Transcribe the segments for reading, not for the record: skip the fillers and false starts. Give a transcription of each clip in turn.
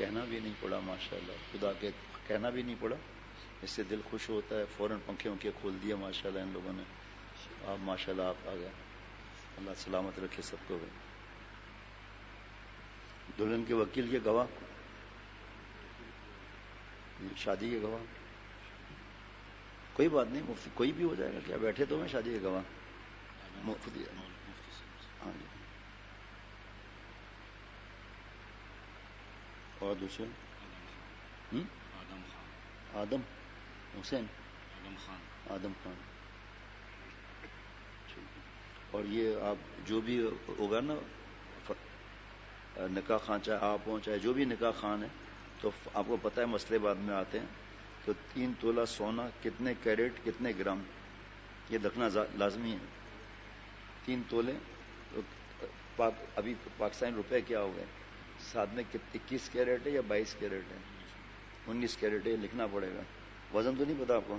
کہنا بھی نہیں پڑا ماشاءاللہ، خدا کے کہنا بھی نہیں پڑا، اس سے دل خوش ہوتا ہے، فوراً پنکھے ونکھے کھول دیا ماشاءاللہ ان لوگوں نے. آپ ماشاءاللہ آپ آ گئے، اللہ سلامت رکھے سب کو. دلہن کے وکیل کے گواہ، شادی کے گواہ، کوئی بات نہیں، مفتی کوئی بھی ہو جائے گا، کیا بیٹھے تو میں شادی کے گواہ مفتی. ہاں جی. اور دوسرے آدم حسین، آدم خان. اور یہ آپ جو بھی ہوگا نا نکاح خان، چاہے آپ ہوں چاہے جو بھی نکاح خان ہے، تو آپ کو پتہ ہے مسئلے بعد میں آتے ہیں. تو 3 تولہ سونا کتنے کیرٹ کتنے گرام یہ رکھنا لازمی ہے. 3 تولے ابھی پاکستانی روپے کیا ہو گئے، ساتھ میں 21 کیرٹ ہے یا 22 کیرٹ ہے، 19 کیرٹ ہے، لکھنا پڑے گا. وزن تو نہیں پتا آپ کو؟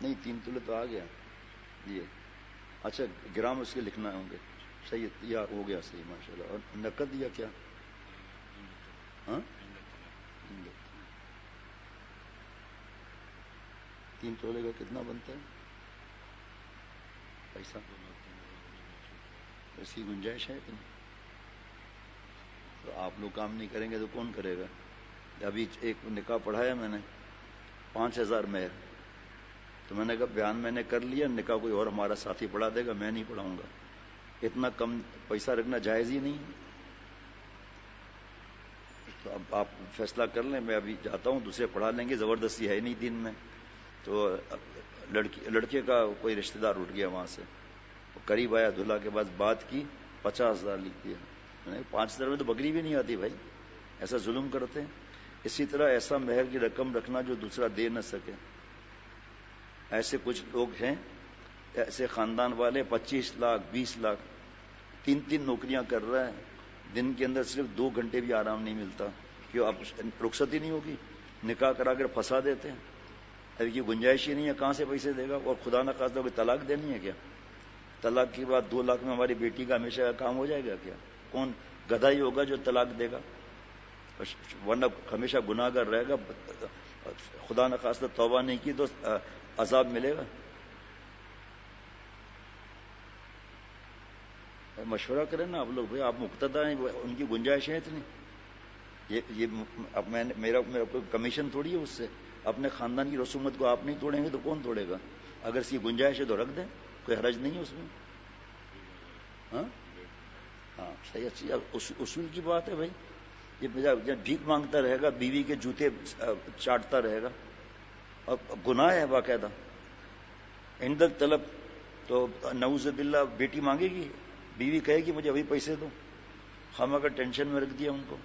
نہیں 3 تولے تو آ گیا یہ. اچھا گرام اس کے لکھنا ہوں گے، صحیح یا ہو گیا صحیح ماشاءاللہ. اور نقد یا کیا؟ ہاں 3 تولے کا کتنا بنتا ہے پیسہ؟ اس کی گنجائش ہے کہ نہیں؟ تو آپ لوگ کام نہیں کریں گے تو کون کرے گا؟ ابھی ایک نکاح پڑھایا میں نے 5000 مہر، تو میں نے کہا بیان میں نے کر لیا، نکاح کوئی اور ہمارا ساتھی پڑھا دے گا، میں نہیں پڑھاؤں گا. اتنا کم پیسہ رکھنا جائز ہی نہیں. تو اب آپ فیصلہ کر لیں، میں ابھی جاتا ہوں، دوسرے پڑھا لیں گے، زبردستی ہے نہیں دین میں. تو لڑکے کا کوئی رشتہ دار اٹھ گیا وہاں سے، قریب آیا، دلہا کے پاس بات کی، 50,000 لکھ دیا. 5,000 میں تو بکری بھی نہیں آتی بھائی، ایسا ظلم کرتے ہیں. اسی طرح ایسا مہر کی رقم رکھنا جو دوسرا دے نہ سکے. ایسے کچھ لوگ ہیں، ایسے خاندان والے 25 لاکھ 20 لاکھ 3 نوکریاں کر رہا ہے، دن کے اندر صرف 2 گھنٹے بھی آرام نہیں ملتا. کیوں؟ اب رخصت ہی نہیں ہوگی، نکاح کرا کر پھنسا دیتے ہیں. اب یہ گنجائش ہی نہیں ہے، کہاں سے پیسے دے گا؟ اور خدا نہ خواستہ کوئی طلاق دینی ہے کیا؟ طلاق کے بعد 2 لاکھ میں ہماری بیٹی کا ہمیشہ کا کام ہو جائے گا کیا؟ کون گدھا ہی ہوگا جو طلاق دے گا؟ ورنہ ہمیشہ گناہ گار رہے گا. خدا نہ خواستہ توبہ نہیں کی تو عذاب ملے گا. مشورہ کریں نا آپ لوگ، بھائی آپ مقتدی ہیں، ان کی گنجائش ہے اتنی. یہ اب میرا کوئی کمیشن تھوڑی ہے اس سے. اپنے خاندان کی رسومت کو آپ نہیں توڑیں گے تو کون توڑے گا؟ اگر اس کی گنجائش ہے تو رکھ دیں، کوئی حرج نہیں ہے اس میں. ہاں صحیح، اچھی اصول کی بات ہے بھائی. یہ بھیک مانگتا رہے گا، بیوی کے جوتے چاٹتا رہے گا، اب گناہ ہے باقاعدہ. عند طلب تو نعوذ باللہ بیٹی مانگے گی، بیوی کہے گی مجھے ابھی پیسے دو. ہم اگر ٹینشن میں رکھ دیا ان کو.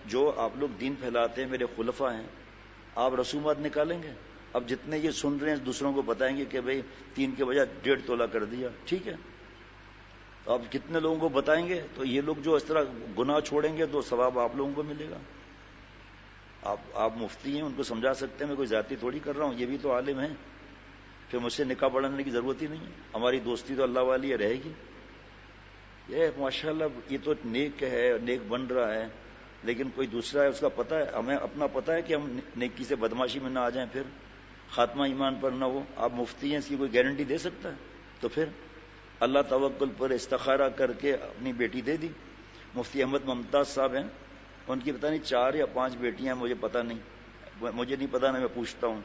جو آپ لوگ دین پھیلاتے ہیں، میرے خلفاء ہیں، آپ رسومات نکالیں گے. اب جتنے یہ سن رہے ہیں دوسروں کو بتائیں گے کہ بھئی 3 کے بجائے 1.5 تولہ کر دیا، ٹھیک ہے. تو آپ کتنے لوگوں کو بتائیں گے؟ تو یہ لوگ جو اس طرح گناہ چھوڑیں گے تو ثواب آپ لوگوں کو ملے گا. آپ مفتی ہیں، ان کو سمجھا سکتے ہیں، میں کوئی ذاتی تھوڑی کر رہا ہوں، یہ بھی تو عالم ہیں. پھر مجھ سے نکاح پڑھانے کی ضرورت ہی نہیں ہے، ہماری دوستی تو اللہ والی رہے گی. یہ ماشاءاللہ یہ تو نیک ہے، نیک بن رہا ہے، لیکن کوئی دوسرا ہے، اس کا پتہ ہے، ہمیں اپنا پتہ ہے کہ ہم نیکی سے بدماشی میں نہ آ جائیں، پھر خاتمہ ایمان پر نہ ہو. آپ مفتی ہیں، اس کی کوئی گارنٹی دے سکتا ہے؟ تو پھر اللہ توکل پر استخارہ کر کے اپنی بیٹی دے دی. مفتی احمد ممتاز صاحب ہیں، ان کی پتہ نہیں 4 یا 5 بیٹیاں، مجھے پتہ نہیں، مجھے نہیں پتہ، نہ میں پوچھتا ہوں.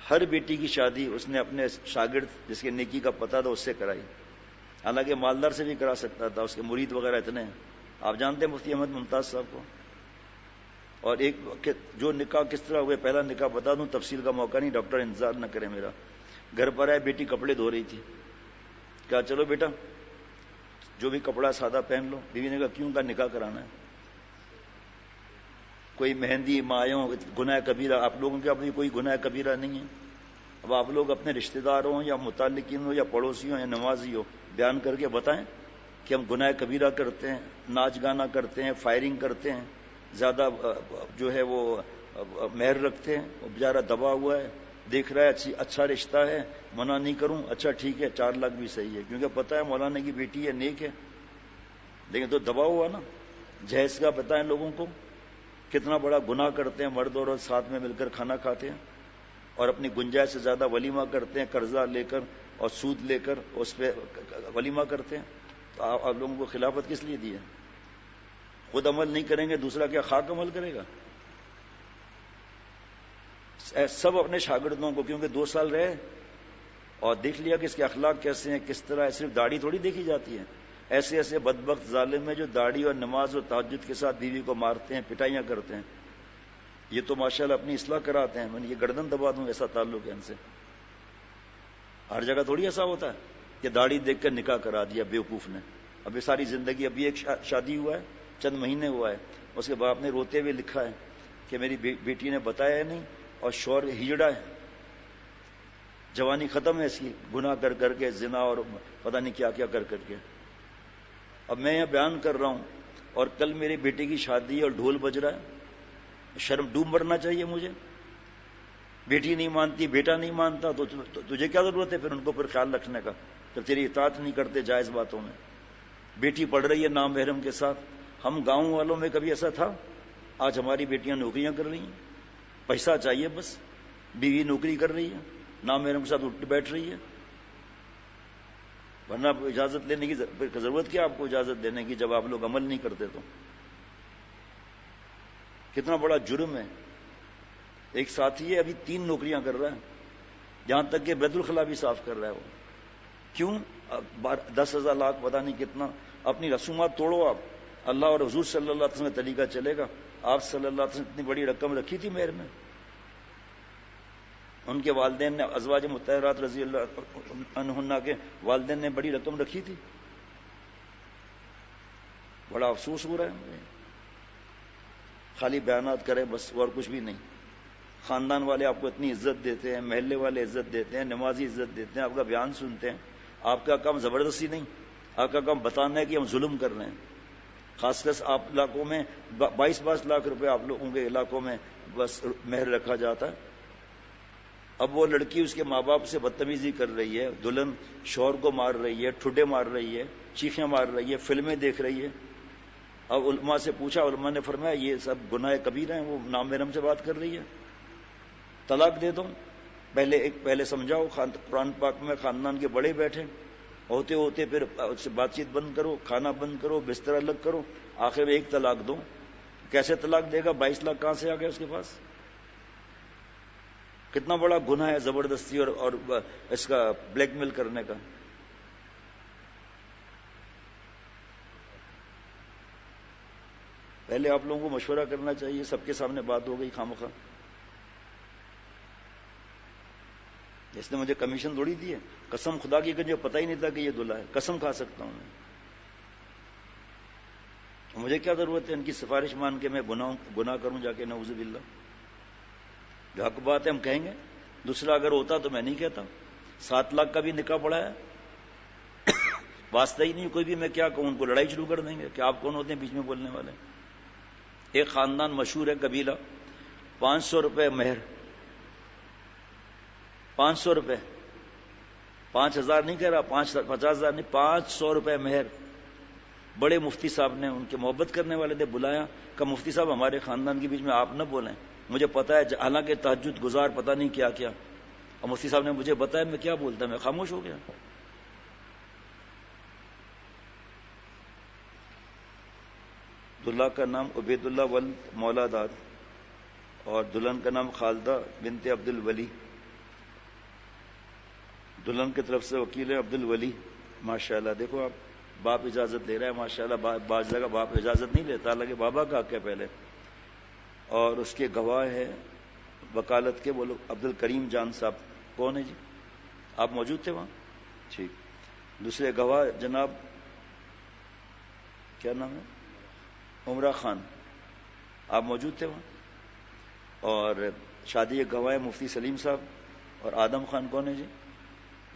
ہر بیٹی کی شادی اس نے اپنے شاگرد جس کے نیکی کا پتہ تھا اس سے کرائی. حالانکہ مالدار سے بھی کرا سکتا تھا، اس کے مرید وغیرہ اتنے ہیں. آپ جانتے ہیں مفتی احمد ممتاز صاحب کو؟ اور ایک جو نکاح کس طرح ہوئے، پہلا نکاح بتا دوں، تفصیل کا موقع نہیں، ڈاکٹر انتظار نہ کرے میرا. گھر پر آئے، بیٹی کپڑے دھو رہی تھی، کہا چلو بیٹا جو بھی کپڑا سادہ پہن لو. بیوی نے کہا کیوں؟ کا نکاح کرانا ہے. کوئی مہندی مایوں گناہ کبیرہ، آپ لوگوں کے اپنی کوئی گناہ کبیرہ نہیں ہے. اب آپ لوگ اپنے رشتہ دار ہوں یا متعلقین ہو یا پڑوسی ہوں یا نمازی ہو، بیان کر کے بتائیں کہ ہم گناہ کبیرہ کرتے ہیں، ناچ گانا کرتے ہیں، فائرنگ کرتے ہیں، زیادہ جو ہے وہ مہر رکھتے ہیں. وہ بیچارہ دبا ہوا ہے، دیکھ رہا ہے اچھا رشتہ ہے، منع نہیں کروں، اچھا ٹھیک ہے 4 لاکھ بھی صحیح ہے، کیونکہ پتہ ہے مولانا کی بیٹی ہے، نیک ہے. لیکن تو دباؤ ہوا نا. جہیز کا بتائیں لوگوں کو کتنا بڑا گناہ کرتے ہیں, مرد اور عورت ساتھ میں مل کر کھانا کھاتے ہیں اور اپنی گنجائش سے زیادہ ولیمہ کرتے ہیں, قرضہ لے کر اور سود لے کر اس پہ ولیمہ کرتے ہیں. تو آپ لوگوں کو خلافت کس لیے دی ہے؟ خود عمل نہیں کریں گے, دوسرا کیا خاک عمل کرے گا؟ سب اپنے شاگردوں کو, کیونکہ 2 سال رہے اور دیکھ لیا کہ اس کے اخلاق کیسے ہیں, کس طرح ہے. صرف داڑھی تھوڑی دیکھی جاتی ہے. ایسے ایسے بدبخت ظالم ہیں جو داڑھی اور نماز اور تہجد کے ساتھ بیوی کو مارتے ہیں, پٹائیاں کرتے ہیں. یہ تو ماشاءاللہ اپنی اصلاح کراتے ہیں. میں یہ گردن دبا دوں, ایسا تعلق ہے ان سے. ہر جگہ تھوڑی ایسا ہوتا ہے کہ داڑھی دیکھ کر نکاح کرا دیا بیوقوف نے. ابھی ساری زندگی, ابھی ایک شادی ہوا ہے, چند مہینے ہوا ہے, اس کے باپ نے روتے ہوئے لکھا ہے کہ میری بیٹی نے بتایا نہیں اور شوہر ہجڑا ہے, جوانی ختم ہے اس کی, گناہ کر کر کے, زنا اور پتہ نہیں کیا کیا کر کر کے. اب میں یہ بیان کر رہا ہوں اور کل میری بیٹی کی شادی ہے اور ڈھول بج رہا ہے. شرم ڈوب مرنا چاہیے مجھے. بیٹی نہیں مانتی, بیٹا نہیں مانتا, تو تجھے کیا ضرورت ہے پھر ان کو پھر خیال رکھنے کا, جب تیری اطاعت نہیں کرتے جائز باتوں میں. بیٹی پڑھ رہی ہے نامحرم کے ساتھ. ہم گاؤں والوں میں کبھی ایسا تھا؟ آج ہماری بیٹیاں نوکریاں کر رہی ہیں, پیسہ چاہیے بس. بیوی نوکری کر رہی ہے, نامحرم کے ساتھ اٹھ بیٹھ رہی ہے. ورنہ اجازت لینے کی ضرورت کیا آپ کو اجازت دینے کی جب آپ لوگ عمل نہیں کرتے؟ تو کتنا بڑا جرم ہے. ایک ساتھی ہے ابھی 3 نوکریاں کر رہا ہے, جہاں تک کہ بیت الخلا بھی صاف کر رہا ہے وہ. کیوں؟ 10,000 لاکھ پتہ نہیں کتنا. اپنی رسومات توڑو آپ. اللہ اور حضور صلی اللہ علیہ وسلم کا طریقہ چلے گا. آپ صلی اللہ علیہ وسلم اتنی بڑی رقم رکھی تھی مہر میں. ان کے والدین نے, ازواج مطہرات رضی اللہ عنہن کے والدین نے بڑی رقم رکھی تھی. بڑا افسوس ہو رہا ہے مجھے. خالی بیانات کریں بس اور کچھ بھی نہیں. خاندان والے آپ کو اتنی عزت دیتے ہیں, محلے والے عزت دیتے ہیں, نمازی عزت دیتے ہیں, آپ کا بیان سنتے ہیں. آپ کا کام زبردستی نہیں, آپ کا کام بتانا ہے کہ ہم ظلم کر رہے ہیں. خاص کر آپ علاقوں میں 22 لاکھ روپے آپ لوگوں کے علاقوں میں بس مہر رکھا جاتا ہے. اب وہ لڑکی اس کے ماں باپ سے بدتمیزی کر رہی ہے, دلہن شوہر کو مار رہی ہے, ٹھڈے مار رہی ہے, چیخیں مار رہی ہے, فلمیں دیکھ رہی ہے. اب علماء سے پوچھا, علماء نے فرمایا یہ سب گناہ کبیرہ ہیں. وہ نامحرم سے بات کر رہی ہے, طلاق دے دو. پہلے سمجھاؤ. قرآن پاک میں خاندان کے بڑے بیٹھے ہوتے ہوتے پھر اس سے بات چیت بند کرو, کھانا بند کرو, بستر الگ کرو, آخر میں ایک طلاق دو. کیسے طلاق دے گا؟ 22 لاکھ کہاں سے آ گیا اس کے پاس؟ کتنا بڑا گناہ ہے زبردستی اور اس کا بلیک میل کرنے کا. پہلے آپ لوگوں کو مشورہ کرنا چاہیے. سب کے سامنے بات ہو گئی خامخواہ. اس نے مجھے کمیشن تھوڑی دی ہے. قسم خدا کی کہ مجھے پتہ ہی نہیں تھا کہ یہ دلہا ہے. قسم کھا سکتا ہوں میں. مجھے کیا ضرورت ہے ان کی سفارش مان کے میں گناہ کروں جا کے؟ نعوذ باللہ. جو حق بات ہے ہم کہیں گے. دوسرا اگر ہوتا تو میں نہیں کہتا. 7 لاکھ کا بھی نکاح پڑا ہے, واسطہ ہی نہیں کوئی بھی. میں کیا کہوں؟ ان کو لڑائی شروع کر دیں گے کہ آپ کون ہوتے ہیں بیچ میں بولنے والے. ایک خاندان مشہور ہے, قبیلہ, 500 روپے مہر. 500 روپے, 5,000 نہیں کہہ رہا, 50,000 نہیں, 500 روپے مہر. بڑے مفتی صاحب نے, ان کے محبت کرنے والے نے بلایا کہ مفتی صاحب ہمارے خاندان کے بیچ میں آپ نہ بولیں. مجھے پتا ہے, حالانکہ تہجد گزار پتہ نہیں کیا کیا, اور مفتی صاحب نے مجھے بتایا, میں کیا بولتا, میں خاموش ہو گیا. دلہا کا نام عبید اللہ ولد مولا داد اور دلہن کا نام خالدہ بنت عبد الولی. دلہن کی طرف سے وکیل ہے عبد الولی. ماشاءاللہ. دیکھو آپ, باپ اجازت دے رہا ہے ماشاءاللہ. بعض جگہ باپ اجازت نہیں لیتا, حالانکہ بابا کا حق ہے پہلے. اور اس کے گواہ ہے وکالت کے وہ لوگ عبد الکریم جان صاحب. کون ہے جی؟ آپ موجود تھے وہاں؟ ٹھیک. دوسرے گواہ جناب کیا نام ہے؟ عمرہ خان. آپ موجود تھے وہاں. اور شادی کے گواہ مفتی سلیم صاحب اور آدم خان. کون ہے جی؟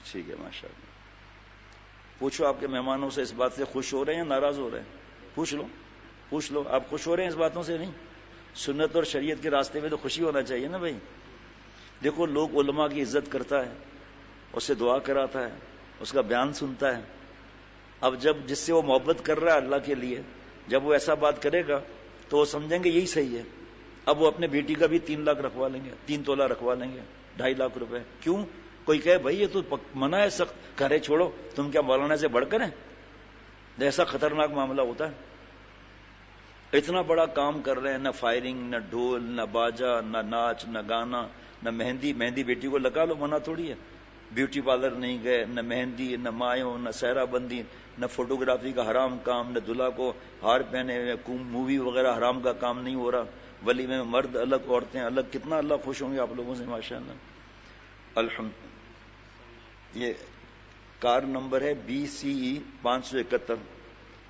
ٹھیک ہے ماشاءاللہ. پوچھو آپ کے مہمانوں سے اس بات سے خوش ہو رہے ہیں یا ناراض ہو رہے ہیں؟ پوچھ لو. آپ خوش ہو رہے ہیں اس باتوں سے؟ نہیں. سنت اور شریعت کے راستے میں تو خوشی ہونا چاہیے نا بھائی. دیکھو لوگ علماء کی عزت کرتا ہے, اس سے دعا کراتا ہے, اس کا بیان سنتا ہے, اب جب جس سے وہ محبت کر رہا ہے اللہ کے لیے، جب وہ ایسا بات کرے گا تو وہ سمجھیں گے یہی صحیح ہے. اب وہ اپنے بیٹی کا بھی 3 لاکھ رکھوا لیں گے، 3 تولہ رکھوا لیں گے، 2.5 لاکھ روپے. کیوں؟ کوئی کہے بھائی یہ تو منع ہے سخت، کرے چھوڑو، تم کیا مولانا سے بڑھ کر ہیں؟ ایسا خطرناک معاملہ ہوتا ہے. اتنا بڑا کام کر رہے ہیں، نہ فائرنگ، نہ ڈھول، نہ باجا، نہ ناچ، نہ گانا، نہ مہندی. مہندی بیٹی کو لگا لو، منع تھوڑی ہے. بیوٹی پارلر نہیں گئے، نہ مہندی، نہ مایوں، نہ سہرا بندی، نہ فوٹوگرافی کا حرام کام، نہ دلہا کو ہار پہنے ہوئے، مووی وغیرہ حرام کا کام نہیں ہو رہا. ولیمے میں مرد الگ، عورتیں الگ. کتنا اللہ خوش ہوں گے آپ لوگوں سے ماشاءاللہ. الحمد. یہ کار نمبر ہے BCE 571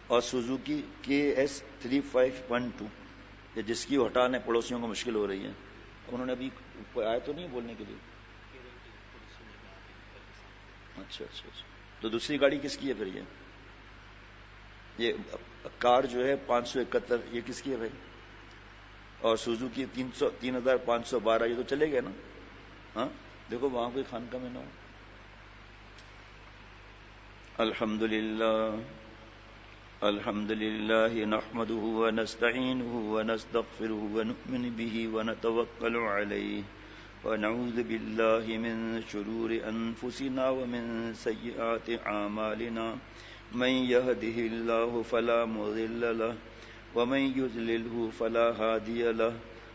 اور سوزوکی KS 3512. یہ جس کی ہٹانے پڑوسیوں کو مشکل ہو رہی ہے. انہوں نے ابھی کوئی آیا تو نہیں بولنے کے لیے؟ اچھا. تو دوسری گاڑی کس کی ہے پھر؟ یہ کار جو ہے 571 یہ کس کی ہے بھائی؟ اور سوزوکی 3512 یہ تو چلے گئے نا؟ ہاں دیکھو وہاں کوئی خانقاہ میں نہ ہو. الحمد للہ نحمده ونستعینه ونستغفره ونؤمن به ونتوکل علیہ ونعوذ باللہ من شرور انفسنا ومن سیئات اعمالنا من يهده الله فلا مضل له ومن يضلله فلا هادي له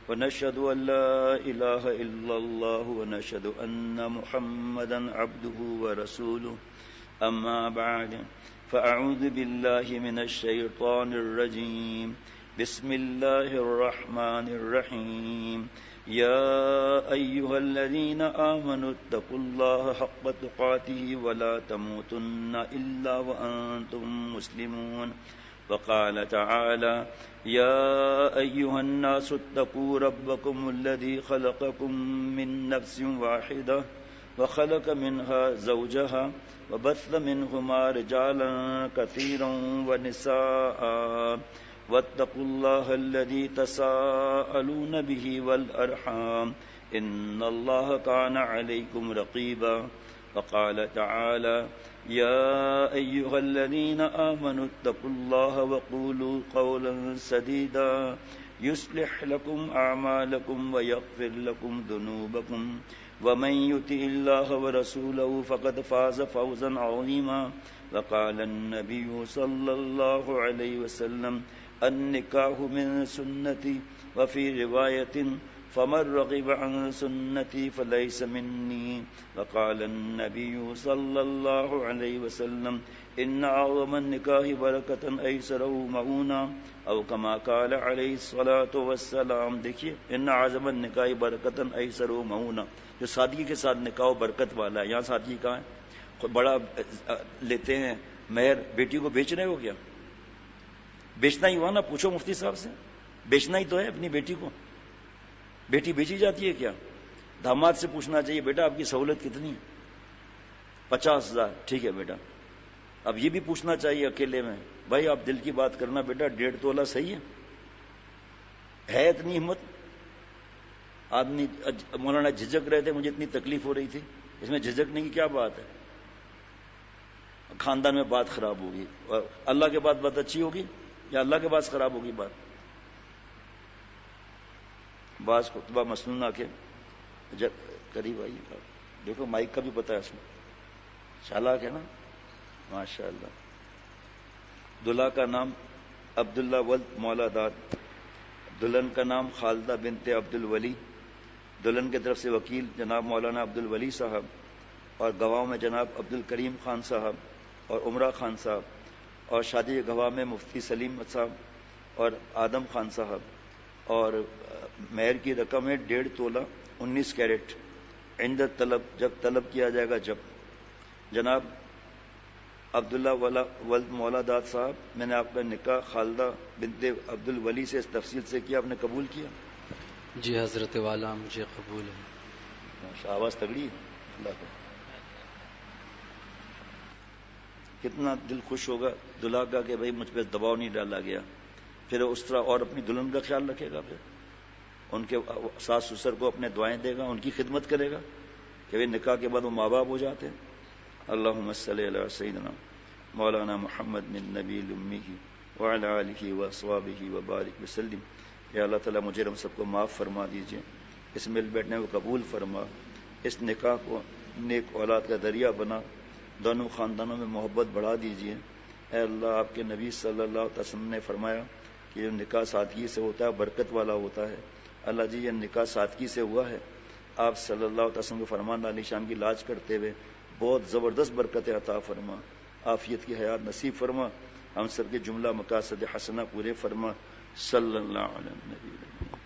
ونشهد ان لا اله الا الله ونشهد ان محمدا عبده ورسوله. اما بعد فاعوذ بالله من الشيطان الرجيم. بسم الله الرحمن الرحيم. يا أيها الذين آمنوا اتقوا الله حق تقاته ولا تموتن إلا وأنتم مسلمون. وقال تعالى يا أيها الناس اتقوا ربكم الذي خلقكم من نفس واحدة وخلق منها زوجها وبث منهما رجالا كثيرا ونساء واتقوا الله الذي تساءلون به والأرحام إن الله كان عليكم رقيبا. وقال تعالى يا أيها الذين آمنوا اتقوا الله وقولوا قولا سديدا يصلح لكم أعمالكم ويغفر لكم ذنوبكم ومن يطع الله ورسوله فقد فاز فوزا عظيما. وقال النبي صلى الله عليه وسلم النكاح من سنتي وفي رواية فمن رغب عن سنتي فليس مني. وقال النبي صلى الله عليه وسلم إن أعظم النكاح بركة أيسره مؤونة أو كما قال عليه الصلاة والسلام. دیکھیے إن أعظم النكاح بركة أيسره مؤونة، جو سادگی کے ساتھ نکاح و برکت والا ہے. یہاں سادگی کہاں ہے؟ بڑا لیتے ہیں مہر، بیٹی کو بیچ رہے ہو کیا؟ بیچنا ہی ہوا نا. پوچھو مفتی صاحب سے، بیچنا ہی تو ہے اپنی بیٹی کو. بیٹی بیچی جاتی ہے کیا؟ داماد سے پوچھنا چاہیے بیٹا آپ کی سہولت کتنی ہے؟ 50,000. ٹھیک ہے بیٹا. اب یہ بھی پوچھنا چاہیے اکیلے میں، بھائی آپ دل کی بات کرنا بیٹا 1.5 تولہ صحیح ہے اتنی ہمت؟ آدمی مولانا جھجک رہے تھے، مجھے اتنی تکلیف ہو رہی تھی. اس میں جھجکنے کی کیا بات ہے؟ خاندان میں بات خراب ہوگی اور اللہ کے بعد بات اچھی ہوگی یا اللہ کے پاس خراب ہوگی بات؟ بعض خطبہ مسنون آ کے قریب آئیے. دیکھو مائک کا بھی پتہ ہے اس میں، چالاک ہے نا ماشاء اللہ. دلہا کا نام عبداللہ ولد مولا داد، دلہن کا نام خالدہ بنت عبد الولی. دلہن کی طرف سے وکیل جناب مولانا عبد الولی صاحب، اور گواہ میں جناب عبد الکریم خان صاحب اور عمرہ خان صاحب، اور شادی گواہ میں مفتی سلیم صاحب اور آدم خان صاحب. اور مہر کی رقم ہے 1.5 تولہ 19 کیرٹ عند طلب، جب طلب کیا جائے گا. جب جناب عبداللہ ولد مولا داد صاحب، میں نے آپ کا نکاح خالدہ بنت عبد الولی سے اس تفصیل سے کیا، آپ نے قبول کیا؟ جی حضرت والا مجھے قبول ہے. آواز تگڑی ہے. اللہ کا کتنا دل خوش ہوگا دلہا کا کہ بھائی مجھ پہ دباؤ نہیں ڈالا گیا. پھر اس طرح اور اپنی دلہن کا خیال رکھے گا، پھر ان کے ساس سسر کو اپنے دعائیں دے گا، ان کی خدمت کرے گا کہ بھائی نکاح کے بعد وہ ماں باپ ہو جاتے ہیں. اللہم صلی علی سیدنا مولانا محمد بن نبی الامی وعلی آلہ واصحابہ وبارک وسلم۔ یا اللہ تعالیٰ مجھے ہم سب کو معاف فرما دیجیے، اس مل بیٹھنے کو قبول فرما، اس نکاح کو نیک اولاد کا ذریعہ بنا، دونوں خاندانوں میں محبت بڑھا دیجیے۔ اے اللہ، آپ کے نبی صلی اللہ علیہ وسلم نے فرمایا کہ جو نکاح سادگی سے ہوتا ہے برکت والا ہوتا ہے۔ اللہ جی، یہ نکاح سادگی سے ہوا ہے، آپ صلی اللہ علیہ وسلم کے فرمان علی شان کی لاج کرتے ہوئے بہت زبردست برکت عطا فرما، عافیت کی حیات نصیب فرما، ہم سب کے جملہ مقاصد حسنہ پورے فرما۔ صلی اللہ علیہ وسلم۔